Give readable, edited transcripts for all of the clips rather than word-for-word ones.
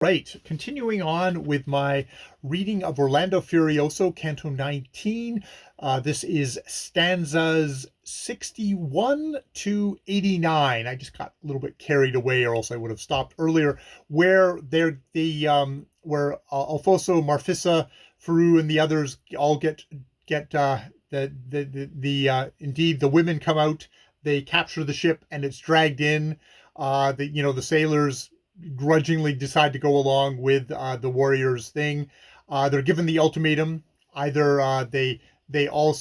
Right, continuing on with my reading of Orlando Furioso, Canto 19. This is stanzas 61 to 89. I just got a little bit carried away, or else I would have stopped earlier. Where Alfonso, Marfisa, Faru, and the others all get indeed the women come out. They capture the ship, and it's dragged in. The sailors grudgingly decide to go along with the Warriors thing. They're given the ultimatum: either they all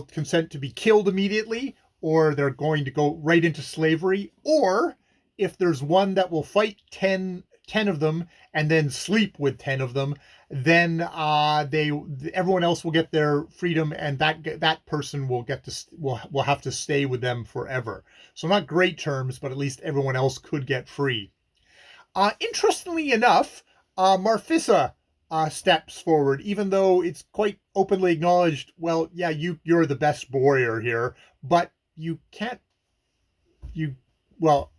consent to be killed immediately, or they're going to go right into slavery, or if there's one that will fight 10 of them and then sleep with 10 of them, then they everyone else will get their freedom, and that person will have to stay with them forever. So not great terms, but at least everyone else could get free. Interestingly enough, Marfisa steps forward, even though it's quite openly acknowledged. Well, yeah, you're the best warrior here, but you can't. You well,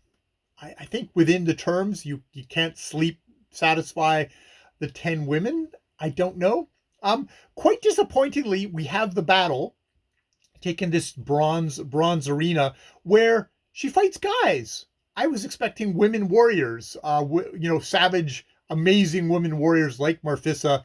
I think within the terms, you can't satisfy the 10 women. I don't know. Quite disappointingly, we have the battle taken this bronze arena where she fights guys. I was expecting women warriors, savage, amazing women warriors like Marfisa,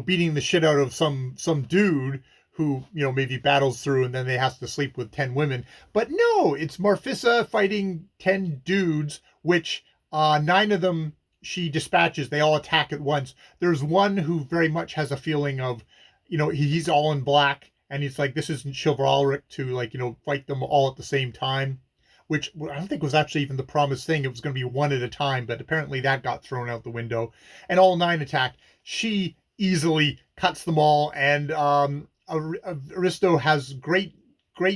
beating the shit out of some dude who maybe battles through, and then they have to sleep with 10 women. But no, it's Marfisa fighting 10 dudes, which 9 of them she dispatches. They all attack at once. There's one who very much has a feeling of, he's all in black, and he's like, this isn't chivalric to, fight them all at the same time, which I don't think was actually even the promised thing. It was going to be one at a time, but apparently that got thrown out the window. And all 9 attack. She easily cuts them all, and Aristo has great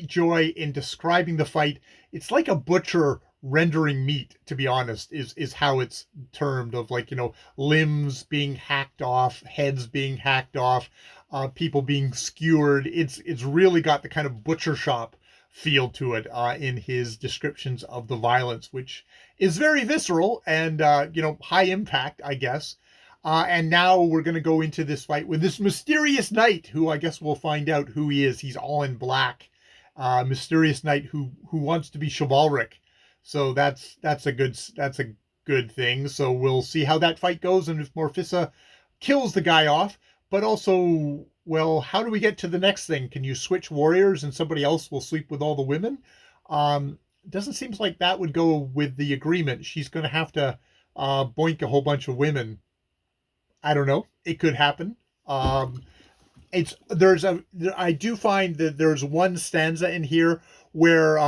joy in describing the fight. It's like a butcher rendering meat, to be honest, is how it's termed, of limbs being hacked off, heads being hacked off, people being skewered. It's really got the kind of butcher shop feel to it in his descriptions of the violence, which is very visceral and high impact, I guess. And now we're going to go into this fight with this mysterious knight, who I guess we'll find out who he is. He's all in black. Mysterious knight who wants to be chivalric. So that's a good thing. So we'll see how that fight goes, and if Morfissa kills the guy off. But also, well, how do we get to the next thing? Can you switch warriors and somebody else will sleep with all the women? Doesn't seem like that would go with the agreement. She's going to have to boink a whole bunch of women. I don't know. It could happen. I do find that there's one stanza in here where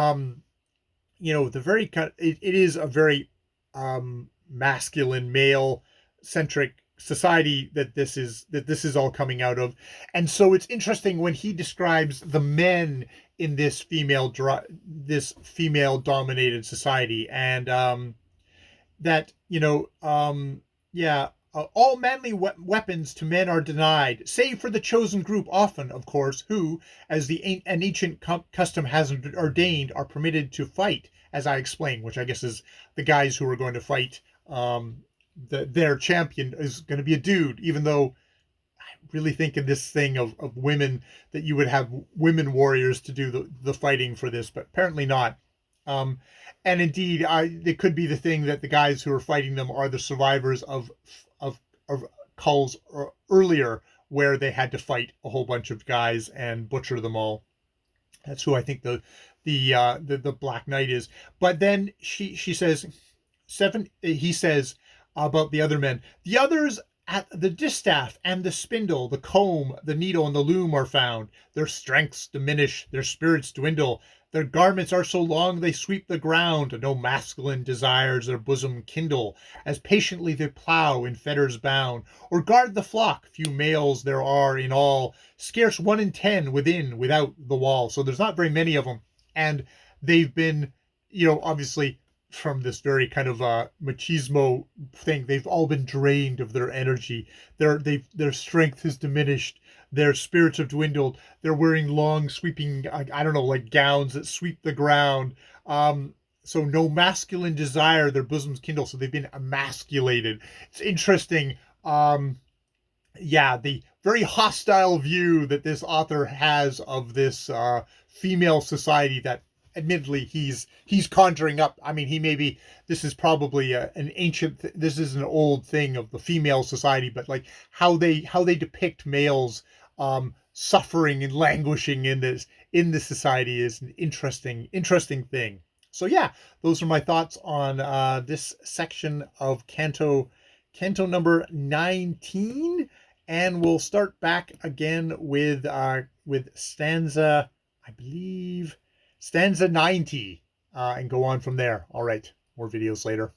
it is a very masculine, male centric society that this is all coming out of. And so it's interesting when he describes the men in this female dominated society, and that yeah, all manly weapons to men are denied, save for the chosen group, often, of course, who, as an ancient custom has ordained, are permitted to fight, as I explained, which I guess is the guys who are going to fight. Their champion is going to be a dude, even though I really think in this thing of women that you would have women warriors to do the fighting for this, but apparently not. Um, and indeed, it could be the thing that the guys who are fighting them are the survivors of culls earlier, where they had to fight a whole bunch of guys and butcher them all. That's who I think the Black Knight is. But then she says seven. He says about the other men. The others at the distaff and the spindle, the comb, the needle, and the loom are found. Their strengths diminish, their spirits dwindle. Their garments are so long they sweep the ground. No masculine desires their bosom kindle, as patiently they plough in fetters bound, or guard the flock. Few males there are in all, scarce 1 in 10 without the wall. So there's not very many of them. And they've been, obviously from this very kind of machismo thing, they've all been drained of their energy. Their strength has diminished. Their spirits have dwindled. They're wearing long, sweeping, I don't know, like gowns that sweep the ground. So no masculine desire, their bosoms kindle. So they've been emasculated. It's interesting. Yeah, the very hostile view that this author has of this female society that admittedly he's conjuring up. I mean, he maybe this is probably an ancient this is an old thing of the female society, but like how they depict males suffering and languishing in this society is an interesting thing. So yeah, those are my thoughts on this section of Canto number 19, and we'll start back again with stanza, I believe, stanza 90, and go on from there. All right, more videos later.